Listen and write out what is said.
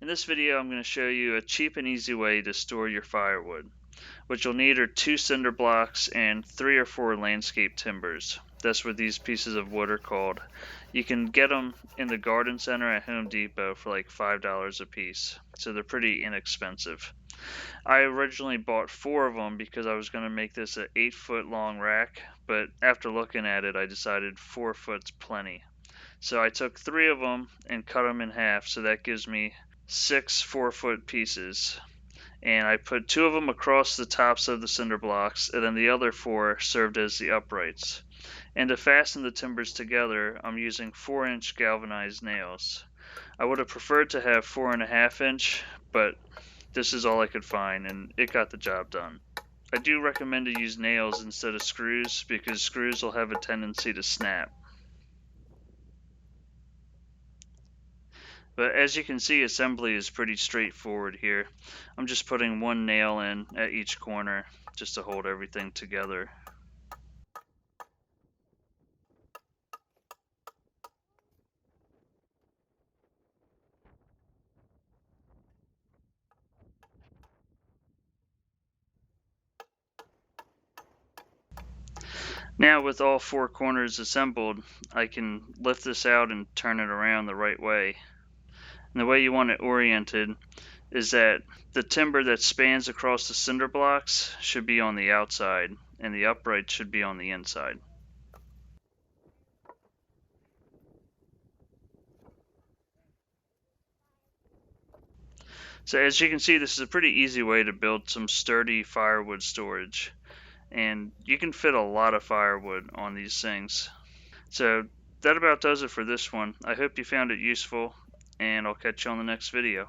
In this video, I'm going to show you a cheap and easy way to store your firewood. What you'll need are 2 cinder blocks and 3 or 4 landscape timbers. That's what these pieces of wood are called. You can get them in the garden center at Home Depot for like $5 a piece, so they're pretty inexpensive. I originally bought 4 of them because I was going to make this an 8-foot long rack, but after looking at it, I decided 4 foot's plenty. So I took 3 of them and cut them in half, so that gives me 6 4-foot pieces. And I put 2 of them across the tops of the cinder blocks, and then the other 4 served as the uprights. And to fasten the timbers together, I'm using 4-inch galvanized nails. I would have preferred to have 4.5-inch, but this is all I could find, and it got the job done. I do recommend to use nails instead of screws, because screws will have a tendency to snap. But as you can see, assembly is pretty straightforward here. I'm just putting 1 nail in at each corner just to hold everything together. Now with all 4 corners assembled, I can lift this out and turn it around the right way. And the way you want it oriented is that the timber that spans across the cinder blocks should be on the outside, and the upright should be on the inside. So as you can see, this is a pretty easy way to build some sturdy firewood storage. And you can fit a lot of firewood on these things. So that about does it for this one. I hope you found it useful, and I'll catch you on the next video.